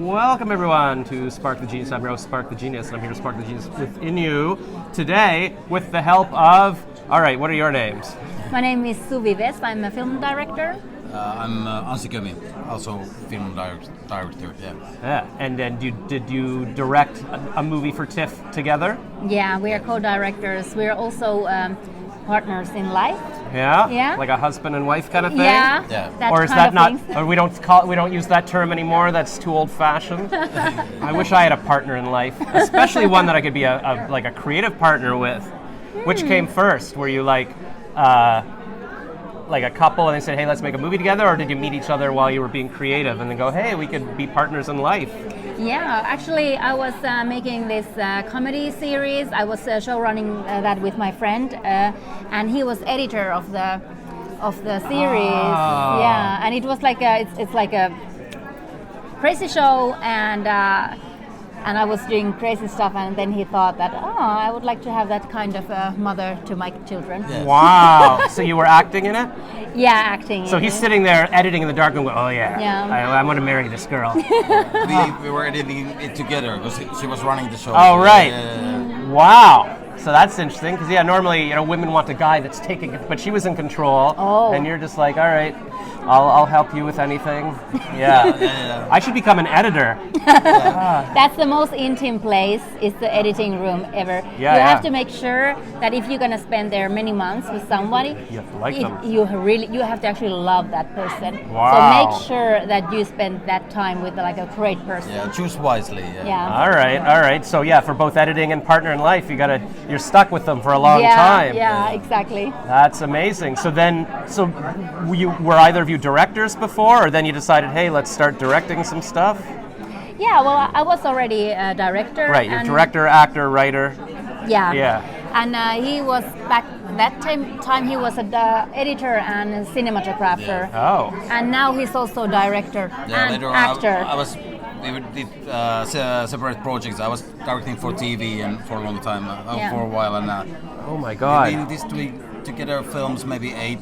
Welcome everyone to Spark the Genius. I'm Rose, Spark the Genius, and I'm here to spark the genius within you today with the help of, all right, what are your names? My name is Suvi. I'm a film director. I'm Anssi Kömi, also film director. Yeah, and then did you direct a movie for TIFF together? Yeah, we are co-directors. We're also partners in life. Yeah? Yeah. Like a husband and wife kind of thing? Yeah. That Or is kind that of not? things. Or we don't use that term anymore. That's too old-fashioned. I wish I had a partner in life, especially one that I could be a creative partner with. Which came first? Were you like a couple and they said, hey, let's make a movie together, or did you meet each other while you were being creative and then go, hey, we could be partners in life? Yeah, actually, I was making this comedy series. I was showrunning that with my friend, and he was editor of the series. Oh. Yeah, and it was like it's like a crazy show, and I was doing crazy stuff, and then he thought that, I would like to have that kind of mother to my children. Yes. Wow. So you were acting in it? Yeah, acting. So he's sitting there editing in the dark and going, oh yeah, Yeah. I'm going to marry this girl. we were editing it together because she was running the show. Oh, right. Wow. So that's interesting because normally women want a guy that's taking it, but she was in control, and you're just like, all right, I'll help you with anything. Yeah. I should become an editor. That's the most intimate place, is the editing room ever. Yeah, you have to make sure that if you're gonna spend there many months with somebody, You have to like them. you have to actually love that person. Wow. So make sure that you spend that time with like a great person. Yeah, choose wisely. Yeah. All right. So yeah, for both editing and partner in life, you're stuck with them for a long time. Yeah, exactly. That's amazing. So were either of you directors before, or then you decided, hey, let's start directing some stuff? Yeah, well, I was already a director. Right, you're and- director, actor, writer. Yeah. Yeah. And he was back that time he was an editor and a cinematographer. Oh. And now he's also director and Later on, actor. we did separate projects. I was directing for TV and for a long time, for a while, and Oh my we God. did this together films maybe 8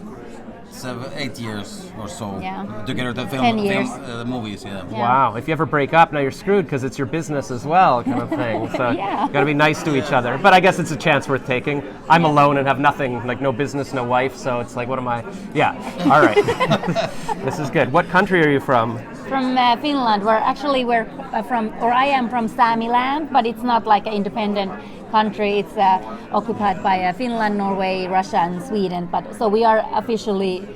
years or so. Yeah. Together the 10 years. movies. Yeah. Wow. If you ever break up, now you're screwed because it's your business as well, kind of thing. So Yeah. got to be nice to each other. But I guess it's a chance worth taking. I'm alone and have nothing, like no business, no wife. So it's like, what am I? Yeah. All right. This is good. What country are you from? From Finland, where actually I am from Samiland, but it's not like an independent country. It's occupied by Finland, Norway, Russia, and Sweden. But so we are officially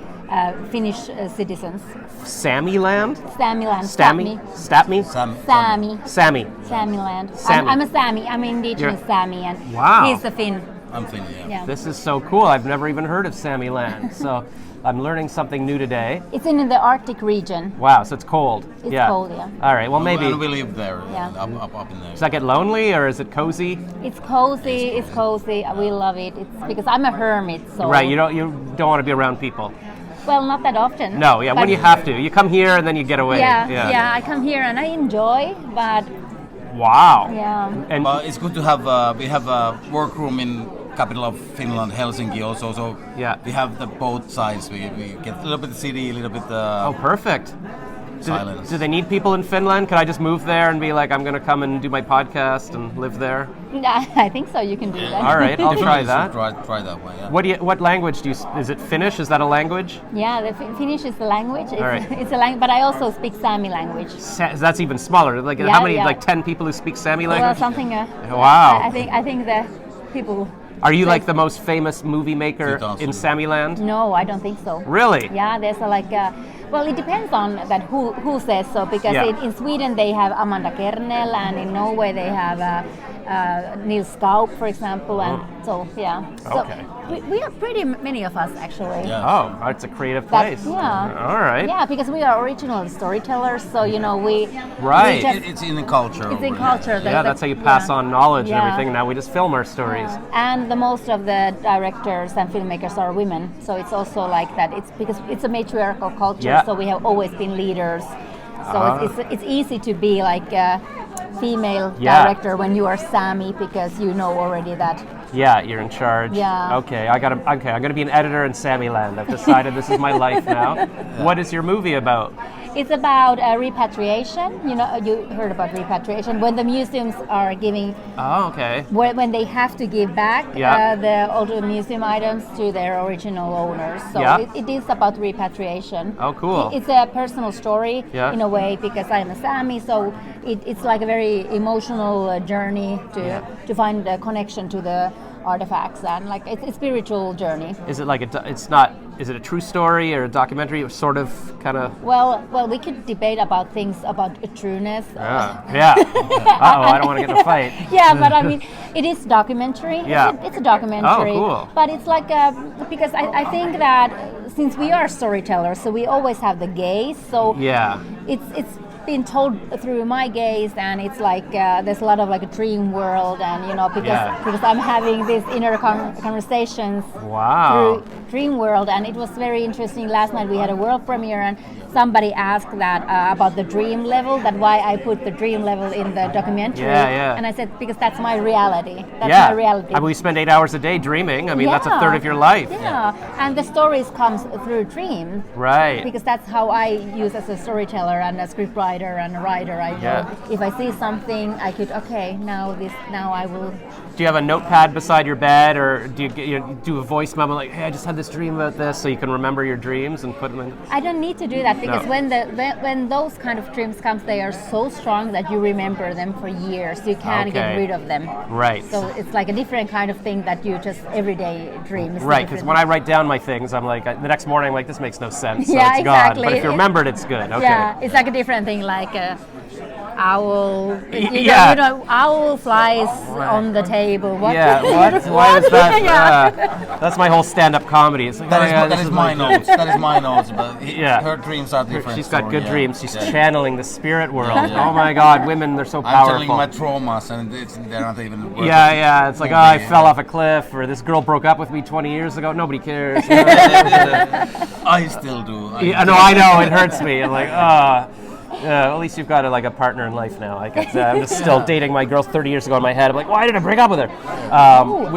Finnish citizens. Samiland? Samiland. Stami? Stapmi? Sami. Sami. Samiland. Sami. I'm a Sami. I'm indigenous Sami, and Wow. he's a Finn. I'm Finn. Yeah. This is so cool. I've never even heard of Samiland. So I'm learning something new today. It's in the Arctic region. Wow, so it's cold. It's cold, yeah. All right, well maybe. And we live there. Yeah. Up in there. Does that get lonely or is it cozy? It's cozy. It's cozy. We love it. It's because I'm a hermit, so Right, you don't want to be around people. well, not that often. No, yeah, when but you have to. You come here and then you get away. Yeah. I come here and I enjoy, but Wow. yeah. And It's good to have. We have a workroom in capital of Finland, Helsinki, also. So Yeah. we have the both sides. We get a little bit city, a little bit oh, perfect. silence. Do they need people in Finland? Could I just move there and be like, I'm going to come and do my podcast and live there? I think so. You can do that. All right, I'll try Definitely that. should Try that way. Yeah. What language do you? Is it Finnish? Is that a language? Yeah, the Finnish is the language. It's, All right. it's a language, but I also speak Sami language. That's even smaller. Like Yeah, how many? yeah. Like 10 people who speak Sami Well, language? something. Wow. I think the people. Are you like the most famous movie maker in 2000. Samiland? No, I don't think so. Really? Yeah, there's well, it depends on that who says so, because Yeah. in Sweden they have Amanda Kernel, and in Norway they have Nils Kaup, for example, and so yeah. So Okay. we are pretty many of us actually. Yeah. Oh, it's a creative place. Yeah. All right. Yeah, because we are original storytellers, so we Right. we just- It's in the culture. it's in over culture. Yeah, that's how you pass on knowledge and Yeah. everything. Now we just film our stories. And the most of the directors and filmmakers are women, so it's also like that. It's because it's a matriarchal culture, Yeah. so we have always been leaders. So it's easy to be like a female Yeah. director when you are Sami, because you know already that. Yeah, you're in charge. Yeah. Okay, I'm gonna be an editor in Samiland. I've decided this is my life now. What is your movie about? It's about repatriation. You know, you heard about repatriation when the museums are giving. Oh, okay. When they have to give back the old museum items to their original owners. So it is about repatriation. Oh, cool. It's a personal story in a way because I'm a Sami, so it's like a very emotional journey to find a connection to the artifacts, and like it's a spiritual journey. Is it like is it a true story or a documentary, or sort of, kind of? Well, we could debate about things about trueness. Yeah. I don't want to get in a fight. Yeah, but I mean, it is documentary. Yeah. It's a documentary. Oh, cool. But it's like because I think that since we are storytellers, so we always have the gaze. So it's been told through my gaze, and it's like there's a lot of like a dream world, and you know because I'm having these inner conversations through dream world, and it was very interesting. Last night we had a world premiere, and somebody asked that about the dream level, that why I put the dream level in the documentary, and I said because that's my reality. That's my reality. I mean, we spend 8 hours a day dreaming. I mean, that's a third of your life. Yeah, and the stories comes through dreams. Right. Because that's how I use as a storyteller and a scriptwriter and a writer. I know if I see something, I could now I will. Do you have a notepad beside your bed, or do you do a voice memo like, hey, I just had this dream about this, so you can remember your dreams and put them in? I don't need to do that because when those kind of dreams comes, they are so strong that you remember them for years. You can't get rid of them. Right. So it's like a different kind of thing that you just everyday dream. Right, because when I write down my things, I'm like, the next morning I'm like, this makes no sense, so it's gone. But if you remembered, it's good. Okay. Yeah, it's like a different thing, like owl. You know, owl flies on the table. What? Yeah, what? Why is that? That's my whole stand-up comedy. It's like, that is my notes. That is my notes. But her dreams are different. She's got good dreams. She's channeling the spirit world. Oh my God, women, they're so powerful. I'm channeling my traumas, and they're not even worth it. It's like, I fell off a cliff, or this girl broke up with me 20 years ago. Nobody cares. I still do. I know, it hurts me. I'm like, at least you've got a partner in life now. I'm just still dating my girl 30 years ago in my head. I'm like, why did I break up with her?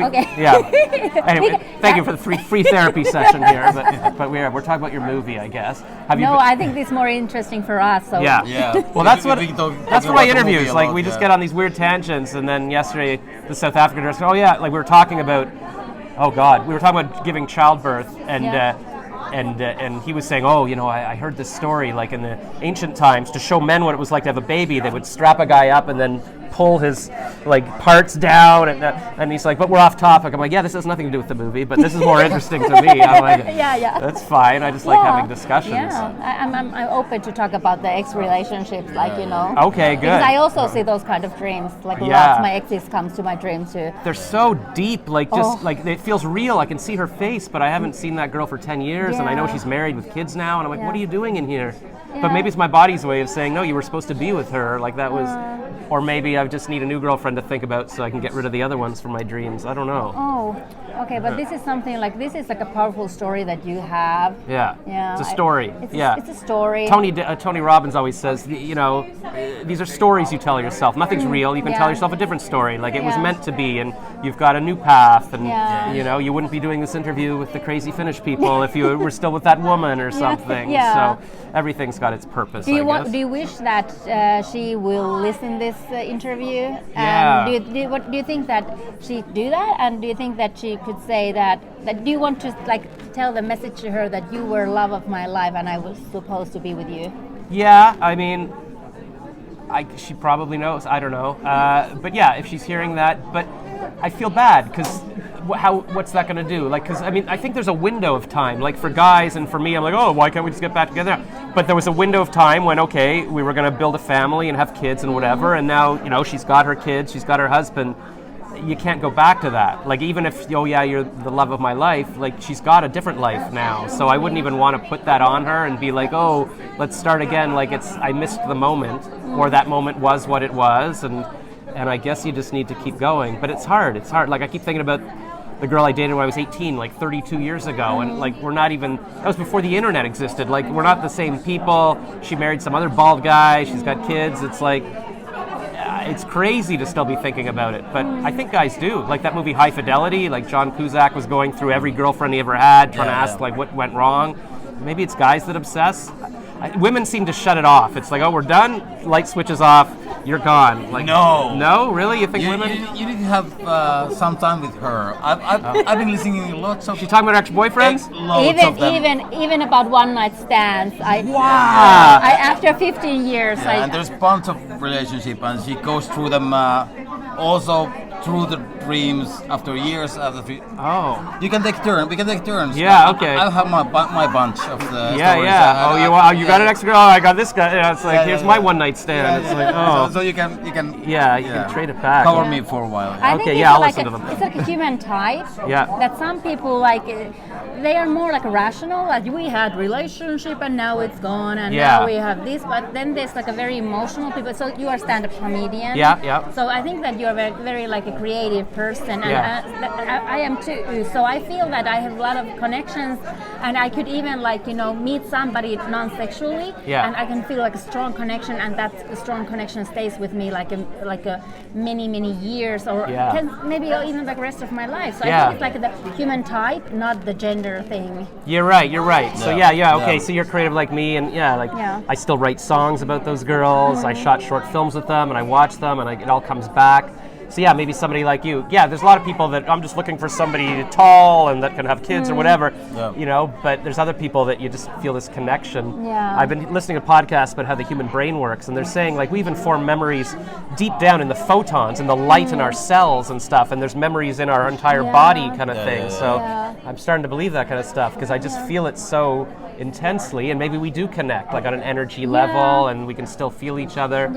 Okay. Yeah. Anyway, thank you for the free therapy session here. But we're talking about your movie, I guess. I think this is more interesting for us. So. Yeah. Well, that's what my interviews. Like, we just get on these weird tangents, and then yesterday the South African director, we were talking about, we were talking about giving childbirth, and he was saying, I heard this story, like in the ancient times, to show men what it was like to have a baby, they would strap a guy up and then pull his parts down, and he's like, but we're off topic. I'm like, this has nothing to do with the movie, but this is more interesting to me. I'm like, that's fine. I just like having discussions. Yeah, I'm open to talk about the ex relationships, Okay, good. Because I also see those kind of dreams, lots of my exes comes to my dream too. They're so deep, it feels real. I can see her face, but I haven't seen that girl for 10 years, and I know she's married with kids now, and I'm like, what are you doing in here? But maybe it's my body's way of saying, no, you were supposed to be with her, or maybe I just need a new girlfriend to think about so I can get rid of the other ones from my dreams. I don't know. Oh, okay, but this is something this is like a powerful story that you have. Yeah. It's a story. It's a story. Tony Robbins always says, these are stories you tell yourself. Nothing's real. You can tell yourself a different story. Like it was meant to be, and you've got a new path, and you wouldn't be doing this interview with the crazy Finnish people if you were still with that woman or something. So everything's got its purpose. Do you wish that she will listen this interview? Yeah. And do you think that she do that? And do you think that she could say that do you want to tell the message to her that you were love of my life and I was supposed to be with you? Yeah, I mean, she probably knows. I don't know. But yeah, if she's hearing that, but I feel bad because what's that going to do? Because I think there's a window of time. Like for guys and for me, I'm like, why can't we just get back together? But there was a window of time when, we were going to build a family and have kids and whatever. And now, she's got her kids, she's got her husband. You can't go back to that. Like even if, you're the love of my life, she's got a different life now. So I wouldn't even want to put that on her and be like, let's start again. I missed the moment, or that moment was what it was. And I guess you just need to keep going. But it's hard. I keep thinking about the girl I dated when I was 18, 32 years ago, and we're not even, that was before the internet existed. We're not the same people. She married some other bald guy, she's got kids. It's it's crazy to still be thinking about it, but I think guys do. That movie High Fidelity, John Cusack was going through every girlfriend he ever had, trying to ask what went wrong. Maybe it's guys that obsess. Women seem to shut it off. It's like, oh, we're done. Light switches off. You're gone. Like, no, really? You think women? You need to have some time with her. I've been listening to lots of. She talking about her ex-boyfriends? Loads of them. Even about one night stands. Wow. After 15 years. And there's bunch of relationship, and she goes through them also through the dreams after years after. Oh. You can take turns. We can take turns. Yeah. Okay. I have my bunch of the Yeah, stories. yeah. You got an ex girl. I got this guy. Yeah, it's like here's my one night stand. Yeah, it's like oh. So you can. Yeah, you can trade it back. Cover me for a while. I Okay, think yeah, I'll it's listen to them. It's like a human type. Yeah. That some people like. They are more like rational. Like we had relationship and now it's gone, and now we have this. But then there's like a very emotional people. So you are stand-up comedian. Yeah. So I think that you are very, very like a creative person, and I am too. So I feel that I have a lot of connections, and I could even like meet somebody non-sexually, and I can feel like a strong connection, and that strong connection stays with me like a many years, or can maybe even like the rest of my life. So I think it's like the human type, not the gender thing. You're right. So okay. So you're creative like me, and I still write songs about those girls. I shot short films with them, and I watch them, and it all comes back. So maybe somebody like you. Yeah, there's a lot of people that I'm just looking for somebody tall and that can have kids or whatever, but there's other people that you just feel this connection. Yeah. I've been listening to podcasts about how the human brain works, and they're saying like we even form memories deep down in the photons and the light in our cells and stuff, and there's memories in our entire body kind of thing. So I'm starting to believe that kind of stuff because I just feel it so intensely, and maybe we do connect like on an energy level, and we can still feel each other.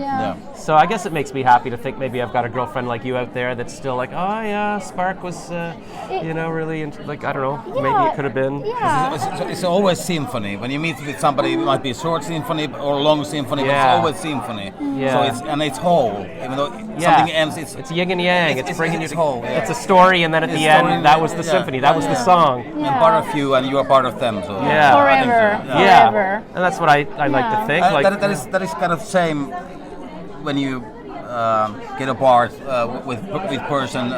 So I guess it makes me happy to think maybe I've got a girlfriend like you out there that's still like, oh yeah, spark was really like, I don't know, maybe it could have been. It's always symphony. When you meet with somebody, it might be a short symphony or long symphony, but it's always symphony. So it's whole, even though something ends. It's yin and yang. It's bringing you whole. It's a story, and then at the end, that was the symphony. That was the song. I'm part of you, and you are part of them. So forever. And that's what I like to think. That is kind of same when you get apart with person.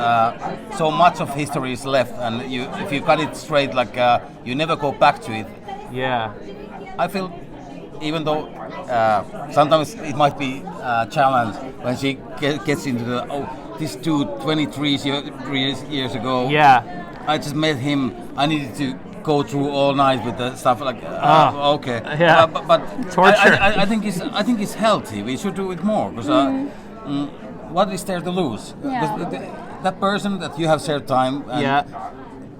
So much of history is left, and if you cut it straight, like you never go back to it. Yeah. I feel, even though sometimes it might be a challenge when she gets into this dude 23 years ago. Yeah. I just met him. I needed to go through all night with the stuff like okay. Yeah. But torture. I think it's healthy. We should do it more because what is there to lose? That person that you have shared time and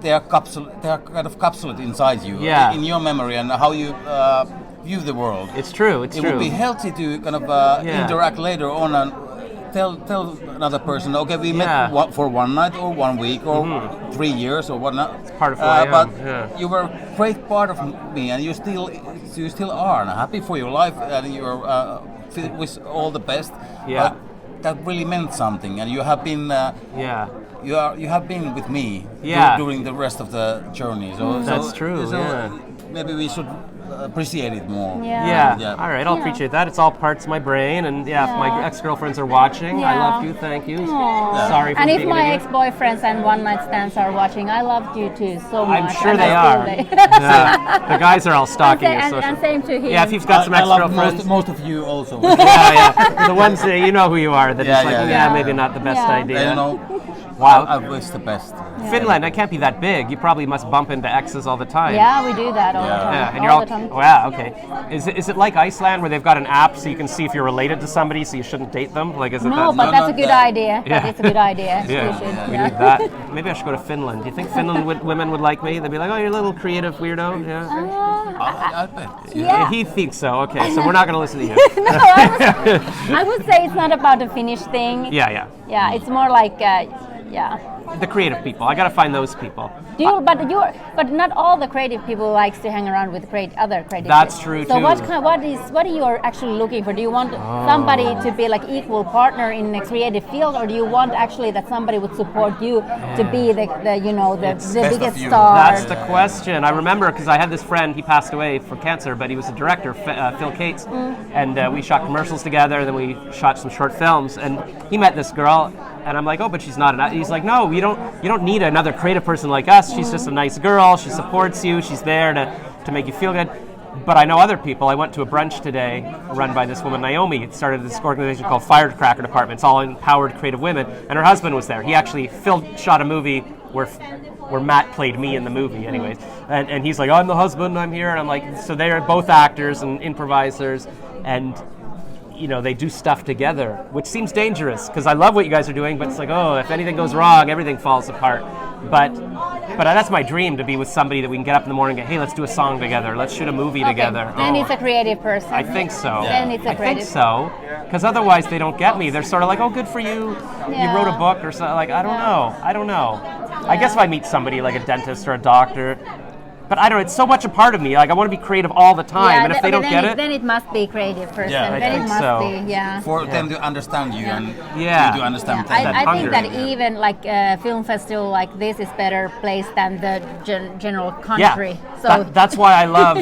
they are kind of capsulated inside you in your memory and how you view the world. It's true. It would be healthy to kind of interact later on and tell another person, okay, we met for one night or 1 week or 3 years or whatnot. It's part of who I am. But you were a great part of me, and you still are. And I'm happy for your life, and you're with all the best. Yeah. But that really meant something, and you have been. You have been with me during the rest of the journey. So that's true. So maybe we should appreciate it more. Yeah. All right, I'll appreciate that. It's all parts of my brain, and if my ex-girlfriends are watching, I love you. Thank you. Sorry for and being if my an ex-boyfriends and one-night stands are watching, I loved you too so much. I'm sure they are. The guys are all stalking you. And same to him. Yeah, if you've got some ex-girlfriends. Most of you also. The ones that you know who you are. That it's like, maybe not the best idea. Wow, I wish the best. Finland, I can't be that big. You probably must bump into exes all the time. Yeah, we do that all the time. Yeah, and you're all the time. Wow, okay. Is it like Iceland where they've got an app so you can see if you're related to somebody, so you shouldn't date them? Like, is it no, that? But that's a good idea. Yeah. That is a good idea. We need that. Maybe I should go to Finland. Do you think Finland women would like me? They'd be like, oh, you're a little creative weirdo. I bet. Yeah, he thinks so. Okay, so we're not going to listen to you. No, I would say it's not about the Finnish thing. Yeah, it's more like, the creative people. I gotta find those people. But not all the creative people likes to hang around with other creative. That's true so too. So what are you actually looking for? Do you want somebody to be like equal partner in a creative field, or do you want actually that somebody would support you to be the biggest star? That's the question. I remember because I had this friend. He passed away for cancer, but he was a director, Phil Cates, and we shot commercials together. Then we shot some short films, and he met this girl. And I'm like, oh, but she's not enough. He's like, no, you don't need another creative person like us. She's just a nice girl. She supports you. She's there to make you feel good. But I know other people. I went to a brunch today run by this woman, Naomi. It started this organization called Firecracker Department. It's all empowered creative women. And her husband was there. He actually shot a movie where Matt played me in the movie anyways. And he's like, I'm the husband, I'm here. And I'm like, so they're both actors and improvisers. And they do stuff together, which seems dangerous because I love what you guys are doing, but it's like, oh, if anything goes wrong, everything falls apart. But that's my dream, to be with somebody that we can get up in the morning and go, hey, let's do a song together, let's shoot a movie together. Then it's a creative person. I think so. Then it's a creative. I think so, because otherwise they don't get me. They're sort of like, oh, good for you. You wrote a book or something. Like, I don't know. I guess if I meet somebody like a dentist or a doctor. But I don't know, it's so much a part of me. Like, I want to be creative all the time, and if they don't get it... Then it must be creative person. I then think it must so. be, yeah. For them to understand you and you to understand them. I think that even like a film festival like this is better placed than the general country. Yeah, so that's why I love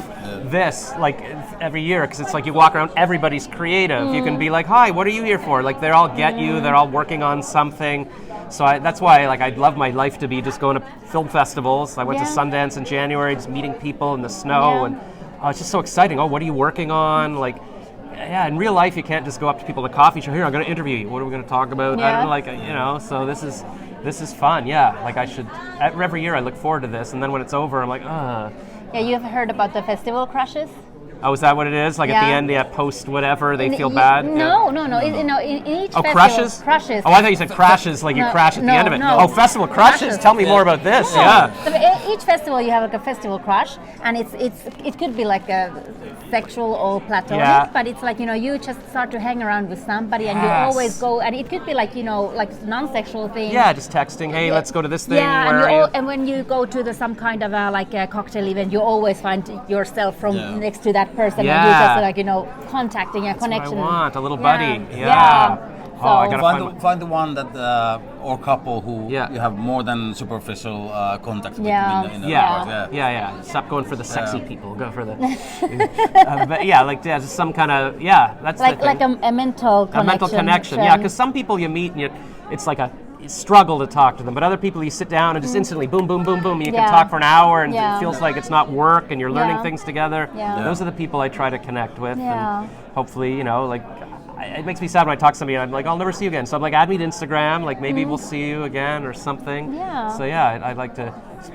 this, like, every year, because it's like you walk around, everybody's creative. You can be like, hi, what are you here for? Like, they all get you, they're all working on something. So that's why, like, I'd love my life to be just going to film festivals. I went to Sundance in January, just meeting people in the snow, and it's just so exciting. Oh, what are you working on? Like, in real life, you can't just go up to people at a coffee shop. Here, I'm going to interview you. What are we going to talk about? I don't know, like, so this is fun. Yeah, like every year I look forward to this, and then when it's over, I'm like, ugh. Yeah, you've heard about the festival crushes? Oh, is that what it is? Like at the end, post whatever, they feel bad? No. In each festival... crushes? Crushes. Oh, I thought you said crashes, like you crash at the end of it. No. Oh, festival crushes? Tell me more about this, So each festival you have like a festival crush, and it could be like a sexual or platonic, but it's like, you just start to hang around with somebody and you always go, and it could be like, like non-sexual thing. Yeah, just texting, hey, let's go to this thing, yeah, where are you? And when you go to some kind of a cocktail event, you always find yourself from next to that person, and you just like, contacting a connection. What I want, a little buddy. So I gotta find the one that or couple who you have more than superficial contact with in the yeah. Stop going for the sexy people. Go for the. But just some kind of that's like the thing. like a mental connection. A mental connection. Yeah, because some people you meet and it's like a struggle to talk to them, but other people you sit down and just instantly boom, boom, boom, boom. You can talk for an hour and it feels like it's not work and you're learning things together. Those are the people I try to connect with, and hopefully, it makes me sad when I talk to somebody and I'm like, I'll never see you again. So I'm like, add me to Instagram, like maybe we'll see you again or something. So I'd like to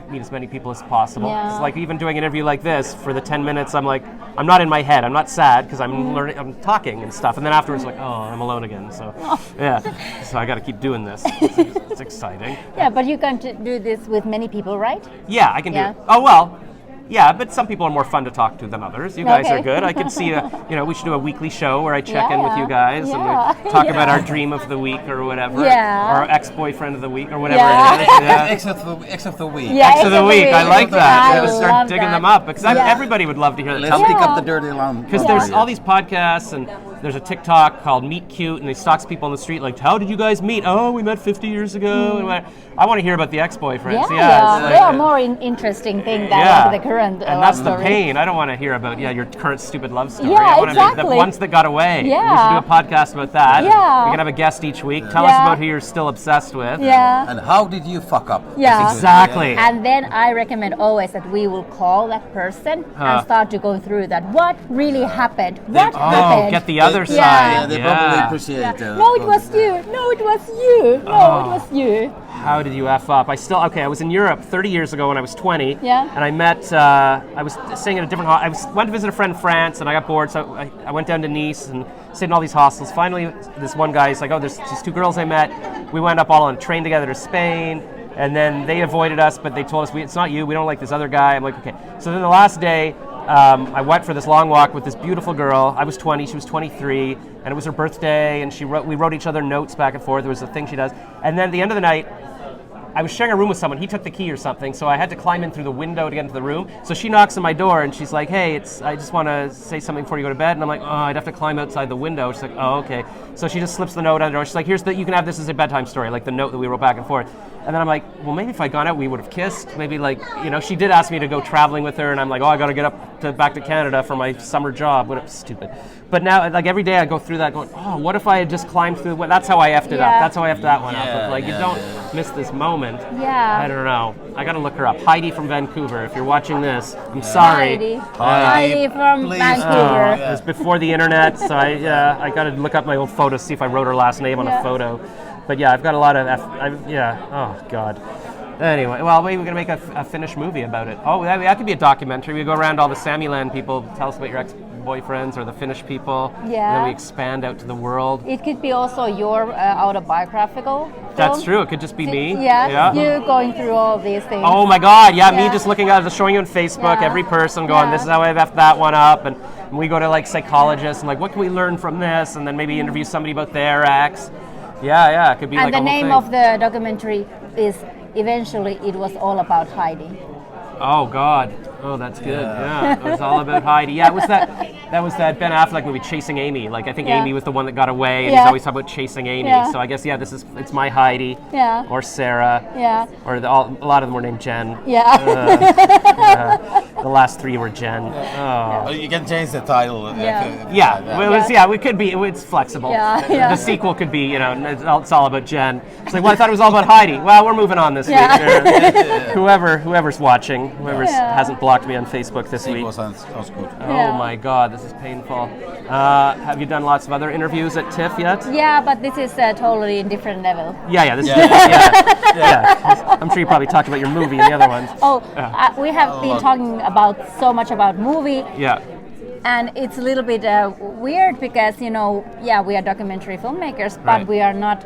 meet as many people as possible. It's like even doing an interview like this for the 10 minutes, I'm like, I'm not in my head. I'm not sad because I'm learning, I'm talking and stuff. And then afterwards, like, oh, I'm alone again. So so I got to keep doing this. It's exciting. Yeah, but you can do this with many people, right? Yeah, I can do it. Oh, well. Yeah, but some people are more fun to talk to than others. You guys are good. I could see, we should do a weekly show where I check in with you guys and we talk about our dream of the week or whatever. Or our ex-boyfriend of the week or whatever it is. Ex of the week. Ex of the week. I like that. I'm going to start digging them up because everybody would love to hear that. Let's pick up the dirty alarm. Because there's all these podcasts and there's a TikTok called Meet Cute, and he stalks people on the street like, how did you guys meet? Oh, we met 50 years ago. And I want to hear about the ex-boyfriends. They are more interesting thing than the current and that's story. The pain. I don't want to hear about your current stupid love story. Yeah, I want to be the ones that got away. We should do a podcast about that. Yeah. We can have a guest each week. Tell us about who you're still obsessed with. Yeah. And how did you fuck up? Yeah. Exactly. And then I recommend always that we will call that person and start to go through that. What really happened? What happened? Get the other side. Yeah, they probably appreciate it. No, it was you. No, it was you. No, it was you. How did you F up? I was in Europe 30 years ago when I was 20. Yeah. And I met, I was staying at a different went to visit a friend in France and I got bored, so I went down to Nice and stayed in all these hostels. Finally, this one guy's like, oh, there's these two girls I met. We went up all on a train together to Spain. And then they avoided us, but they told us, it's not you, we don't like this other guy. I'm like, okay. So then the last day, I went for this long walk with this beautiful girl. I was 20, she was 23, and it was her birthday, and we wrote each other notes back and forth. There was a thing she does. And then at the end of the night, I was sharing a room with someone. He took the key or something, so I had to climb in through the window to get into the room. So she knocks on my door, and she's like, hey, I just want to say something before you go to bed. And I'm like, oh, I'd have to climb outside the window. She's like, oh, okay. So she just slips the note under the door. She's like, you can have this as a bedtime story, like the note that we wrote back and forth. And then I'm like, well, maybe if I'd gone out, we would have kissed. Maybe she did ask me to go traveling with her, and I'm like, oh, I got to get back to Canada for my summer job. What stupid. But now, like every day I go through that going, oh, what if I had just climbed through, that's how I effed it up. That's how I effed that one up. Like, you don't. missed this moment. Yeah. I don't know. I got to look her up. Heidi from Vancouver. If you're watching this, I'm sorry. Heidi from please. Vancouver. It was before the internet, so I got to look up my old photos, see if I wrote her last name on a photo. But yeah, I've got a lot of oh God. Anyway, well, we're gonna make a Finnish movie about it. Oh, that could be a documentary. We go around all the Samiland people, tell us about your ex-boyfriends or the Finnish people. Yeah. And then we expand out to the world. It could be also your autobiographical film. That's true. It could just be me. Yeah. You going through all these things. Oh my God! Yeah, me just looking at it, showing you on Facebook every person, going, "This is how I effed that one up," and we go to like psychologists and like, "What can we learn from this?" And then maybe interview somebody about their ex. Yeah, it could be and like the a whole name thing. of the documentary is eventually it was all about Heidi. Oh God! Oh, that's good. Yeah, it was all about Heidi. Yeah, it was that was that Ben Affleck movie, Chasing Amy. Like I think Amy was the one that got away, and he's always talking about chasing Amy. Yeah. So I guess it's my Heidi. Yeah. Or Sarah. Yeah. Or a lot of them were named Jen. Yeah. The last three were Jen. Oh. You can change the title. We could be. It's flexible. Yeah. The sequel could be, it's all about Jen. It's like, well, I thought it was all about Heidi. Well, we're moving on this week. Whoever's watching, whoever hasn't blocked me on Facebook this week. Sounds good. Oh my God, this is painful. Have you done lots of other interviews at TIFF yet? Yeah, but this is totally different level. Yeah. This is yeah. I'm sure you probably talked about your movie and the other ones. We have been talking so much about movie. Yeah. And it's a little bit weird because, we are documentary filmmakers, but we are not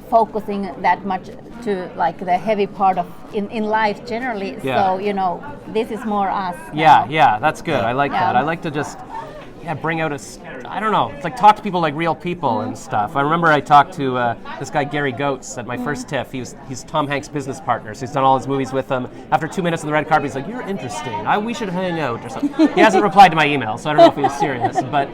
focusing that much to like the heavy part of in life generally. So, this is more us. Yeah, that's good. I like that. I like to just bring out I don't know, it's like talk to people like real people and stuff. I remember I talked to this guy Gary Goetz at my first TIFF. He's Tom Hanks' business partner, so he's done all his movies with him. After 2 minutes on the red carpet, he's like, "You're interesting. We should hang out," or something. He hasn't replied to my email, so I don't know if he was serious. But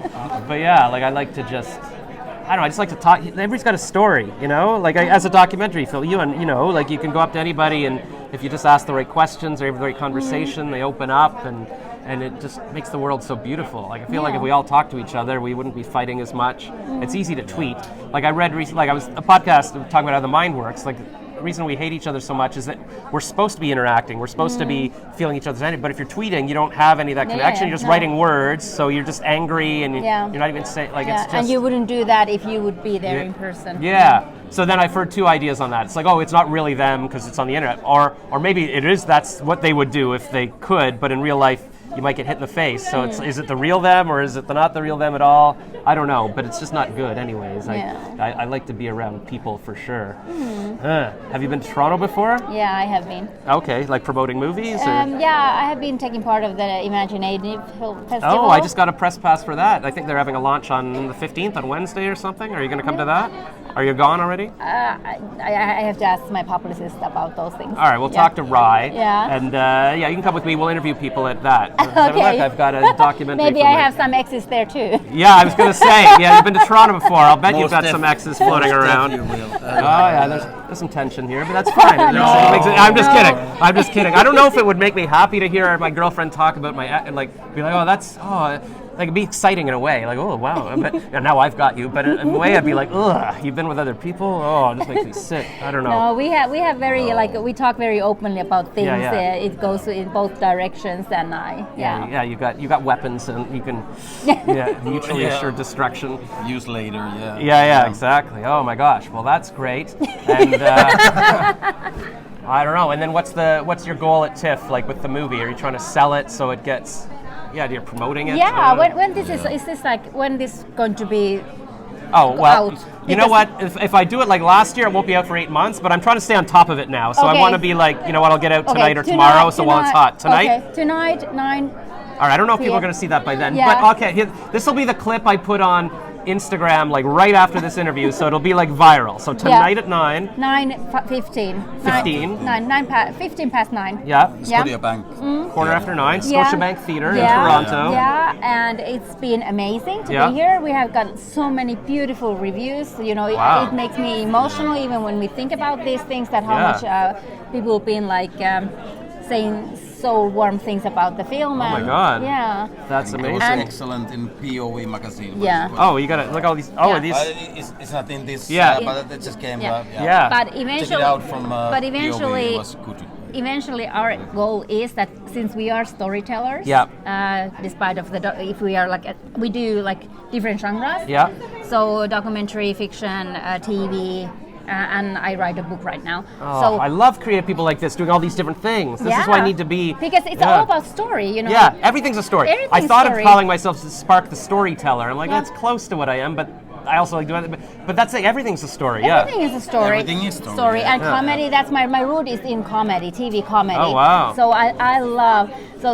yeah, like I like to just, I don't know, I just like to talk. Everybody's got a story, like as a documentary film, like you can go up to anybody, and if you just ask the right questions or have the right conversation, they open up, and it just makes the world so beautiful. Like I feel like if we all talk to each other, we wouldn't be fighting as much. It's easy to tweet. Like I read recently, like I was a podcast talking about how the mind works. Like the reason we hate each other so much is that we're supposed to be interacting. We're supposed to be feeling each other's energy. But if you're tweeting, you don't have any of that connection. You're just writing words, so you're just angry, and you're not even saying it's just. And you wouldn't do that if you would be there in person. Yeah. So then I've heard two ideas on that. It's like, it's not really them because it's on the internet, or maybe it is. That's what they would do if they could, but in real life, you might get hit in the face. So is it the real them or is it not the real them at all? I don't know, but it's just not good anyways. I like to be around people for sure. Have you been to Toronto before? Yeah, I have been. Okay, like promoting movies? I have been taking part of the Imaginative Film Festival. Oh, I just got a press pass for that. I think they're having a launch on the 15th, on Wednesday or something. Are you going to come to that? Are you gone already? I have to ask my publicist about those things. All right, we'll talk to Rye. Yeah. And you can come with me. We'll interview people at that. Okay. Look, I've got a documentary. Maybe I have some exes there too. Yeah, I was going to say. Yeah, you've been to Toronto before. I'll bet you've got some exes floating around. There's some tension here, but that's fine. I'm just kidding. I don't know if it would make me happy to hear my girlfriend talk about my ex, and like be like, like it'd be exciting in a way, like, oh wow, but now I've got you. But in a way, I'd be like, ugh, you've been with other people. Oh, it just makes me sick. I don't know. No, we have very we talk very openly about things. It goes in both directions, and you got weapons, and you can mutually assured destruction. Use later. Yeah, exactly. Oh my gosh. Well, that's great. And I don't know. And then what's your goal at TIFF, like with the movie? Are you trying to sell it so it gets? Yeah, you're promoting it. Yeah. When this is this like when this going to be? Oh well, out? You know what? If I do it like last year, it won't be out for 8 months. But I'm trying to stay on top of it now. So I want to be like, I'll get out tonight or tomorrow. So while it's hot, tonight. Okay, tonight 9. All right. I don't know if people are going to see that by then. Yeah. But okay, this will be the clip I put on Instagram like right after this interview, so it'll be like viral. So tonight at 9. 9:15. 15 past 9. Yeah. Scotiabank. Quarter after 9. Scotiabank Theatre in Toronto. Yeah, and it's been amazing to be here. We have got so many beautiful reviews. It makes me emotional even when we think about these things. That how much people have been like saying so warm things about the film. Oh my God. Yeah. That's It amazing. was excellent in POV magazine. Yeah. Oh, you gotta look at all these. Oh, Yeah. are these. It's not in this, Yeah. but it just came. Yeah. Yeah. But Check it eventually, out from but eventually, POV. It was good. eventually our goal is that since we are storytellers, Yeah. despite of the if we are like we do like different genres. Yeah. So documentary, fiction, TV. And I write a book right now. Oh, So I love creative people like this doing all these different things. This is why I need to be. because it's yeah. all about story, you know. Yeah, everything's a story. I Everything's thought story. of calling myself Spark the Storyteller. I'm like, Yeah. that's close to what I am, but I also like doing it. But that's like everything's a story. Everything Yeah. is a story. Everything is story, yeah. And comedy. That's my root is in comedy, TV comedy. Oh, wow. So I love so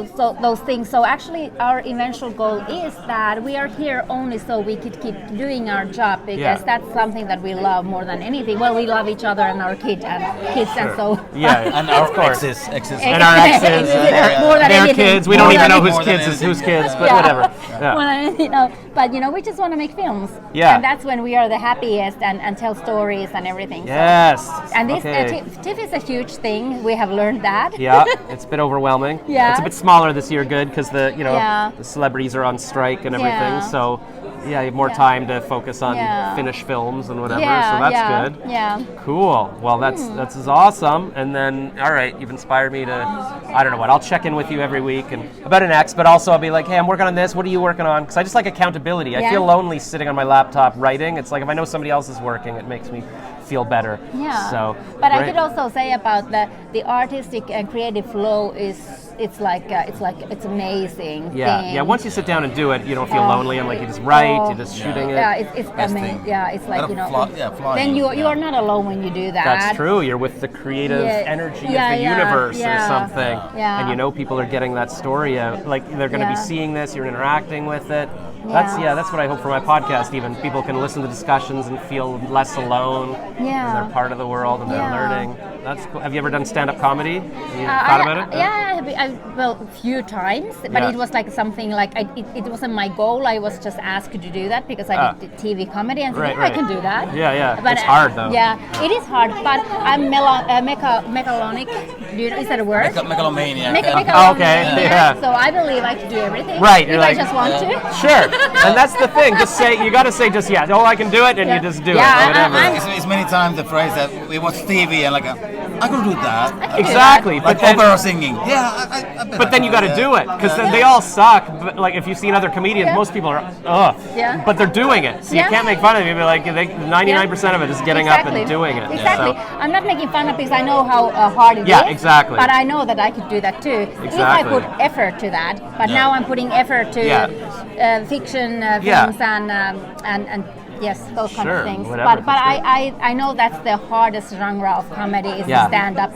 those things. So actually, our eventual goal is that we are here only so we could keep doing our job because Yeah. that's something that we love more than anything. Well, we love each other and our kids and so. Yeah. And our of course. exes. And our exes. More than Their anything. kids. We More don't even than know whose More than kids is anything. whose kids, but Yeah. whatever. Yeah. Well, you know, but you know, we just want to make films. Yeah. And that's when we are the happiest and tell stories and everything. So- Yes. And this Okay. TIFF is a huge thing. We have learned that. Yeah, it's a bit overwhelming. Yeah. It's a bit smaller this year, good, because the Yeah. the celebrities are on strike and everything. Yeah. So yeah, you have more time to focus on Yeah. Finnish films and whatever. Yeah, so that's yeah, good. Yeah. Cool. Well, that's awesome. And then, all right, you've inspired me to, I don't know what, I'll check in with you every week and about an ex, but also I'll be like, hey, I'm working on this. What are you working on? Because I just like accountability. I Yeah. feel lonely sitting on my laptop writing. It's like if I know somebody else is working, it makes me feel better. Yeah. So, but I great. could also say about the artistic and creative flow is it's amazing. Yeah, thing. yeah. Once you sit down and do it, you don't feel lonely and like you just write, you're just shooting it. Yeah, it's Best amazing. thing. Yeah, it's like Gotta you know. fly then you yeah. are not alone when you do that. That's true. You're with the creative Yeah, energy yeah, of the yeah, universe or yeah, something, yeah. and you know people are getting that story out. Like they're going to Yeah. be seeing this. You're interacting with it. Yeah. That's what I hope for my podcast. Even people can listen to discussions and feel less alone. Yeah. And they're part of the world and they're Yeah. learning. That's cool. Have you ever done stand-up comedy? Have you thought about it? Yeah, well, a few times, but Yeah. it was like something like it wasn't my goal. I was just asked to do that because I did TV comedy and said, Right, yeah, I right. can do that. Yeah, yeah. But, It's hard, though. Yeah, it is hard, but I'm megalonic. Is that a word? Megalomaniac. Oh, okay, yeah. So I believe I can do everything. Right, If you're I like- just want to. Sure. And that's the thing. Just say, you got to say just, yeah, oh, I can do it, and Yeah. you just do Yeah, it. Whatever. It's many times the phrase that we watch TV and like, I could do that. Exactly. Like But then, opera singing. Yeah, I bet but then you got to do it because then they all suck. But like if you've seen other comedians, Yeah. most people are ugh. Yeah. But they're doing it, so you Yeah. can't make fun of them. You'll be like 99% of it is getting up and doing it. Exactly. So, I'm not making fun of because I know how hard it is. Yeah, exactly. But I know that I could do that too if I Exactly. put effort to that. But Yeah. now I'm putting effort to Yeah. fiction Yeah. films and yes, those kind Sure, of things. whatever, but that's I know that's the hardest genre of comedy is Yeah. stand up.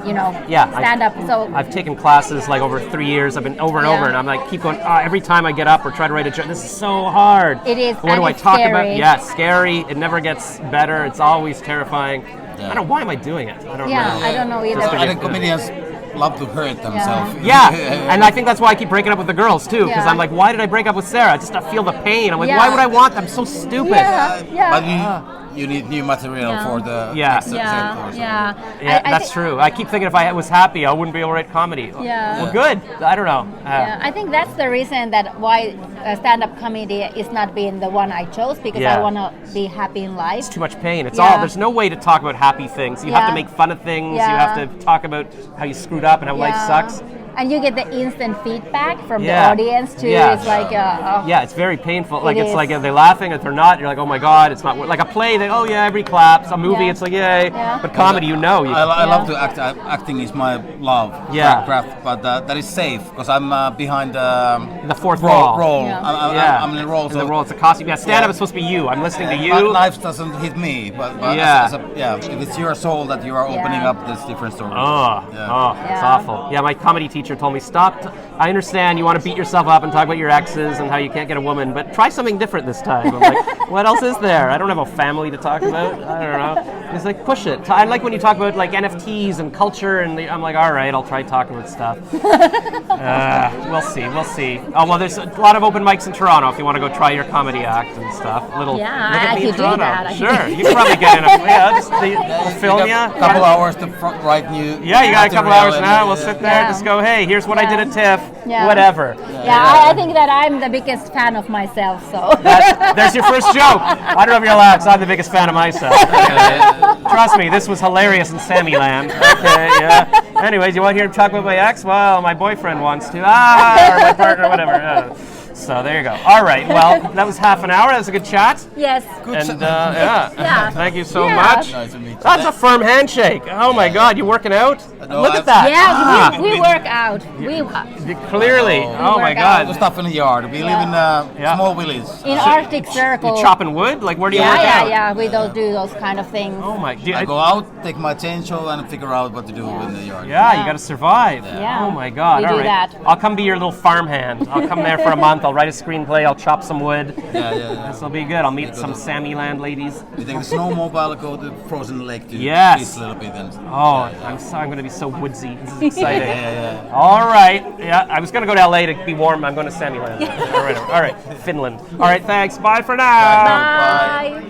You know, Yeah, stand up. So I've taken classes like over 3 years. I've been over and Yeah. over, and I'm like keep going. Every time I get up or try to write a joke, this is so hard. It is, What and do I it's talk about? scary. Yeah, scary. It never gets better. It's always terrifying. I don't know why am I doing it. I don't yeah, know. I don't know Just either. to I get think good. comedians love to hurt themselves. Yeah, and I think that's why I keep breaking up with the girls too, because Yeah. I'm like, why did I break up with Sarah? Just to feel the pain. I'm like, Yeah. why would I want? I'm so stupid. Yeah, yeah. But you need new material Yeah. for the Yeah. next yeah, set or so. yeah. Yeah, I that's thi- true. I keep thinking if I was happy, I wouldn't be able to write comedy. Yeah. Well, good. I don't know. Yeah, I think that's the reason that why stand-up comedy is not being the one I chose because Yeah. I want to be happy in life. It's too much pain. It's Yeah. all. There's no way to talk about happy things. You have to Yeah. make fun of things. You Yeah. have to talk about how you screwed up and how life sucks. And you get the instant feedback from Yeah. the audience too. Yeah. It's like, Yeah, it's very painful. Like it's is. like, are they laughing? If they're not, you're like, oh my god, it's not like a play. They, oh yeah, everybody claps. A movie, Yeah. it's like yay. Yeah. But comedy, you know, you, I love to act. Acting is my love. Yeah. Craft, but that is safe because I'm behind the fourth role. wall. Yeah. Yeah, I'm in the role. In the role, it's a costume. Yeah, stand-up is supposed to be you. I'm listening to you. Knives doesn't hit me, but Yeah. if it's your soul that you are opening Yeah. up, that's different story. Oh, Yeah. oh, it's Yeah. awful. Yeah, my comedy teacher teacher told me, I understand you want to beat yourself up and talk about your exes and how you can't get a woman, but try something different this time. I'm like, what else is there? I don't have a family to talk about. I don't know. He's like, push it. I like when you talk about like NFTs and culture, and I'm like, all right, I'll try talking about stuff. We'll see. Oh, well, there's a lot of open mics in Toronto if you want to go try your comedy act and stuff. I could do that. Sure, you can probably get in we'll film you. A couple hours to write new. Yeah, you got a couple hours now. We'll sit there, Yeah. just go, hey, here's what I did at TIFF, Yeah. whatever. I think that I'm the biggest fan of myself, so. There's your first joke. I don't know if you're allowed, because I'm the biggest fan of myself. Trust me, this was hilarious in Sammy Land. Okay, yeah. Anyways, you want to hear him talk about my ex? Well, my boyfriend wants to. Or my partner, whatever. So there you go. All right. Well, that was half an hour. That was a good chat. Yes. And yeah. Thank you so much. Nice to meet you. That's a firm handshake. Oh my God, you working out? No, Look at that. Yeah, we work out. Clearly. Oh my work out. The God. stuff in the yard. We live in small village. In Arctic Circle. You chopping wood? Like where do you work out? Yeah. We don't do those kind of things. Oh my. I go out, take my chainsaw, and figure out what to do in the yard. Yeah, you got to survive. Yeah. Oh my God. We All do right. that. I'll come be your little farmhand. I'll come there for a month. I'll write a screenplay. I'll chop some wood. Yeah. This will be good. I'll meet some Sammy Land ladies. We take the snowmobile, go to the frozen lake to Yes. eat a little bit. And Oh, I'm going to be so woodsy. This is exciting. yeah. All right. Yeah, I was going to go to LA to be warm. I'm going to Sammy Land. All right. Finland. All right. Thanks. Bye for now. Bye.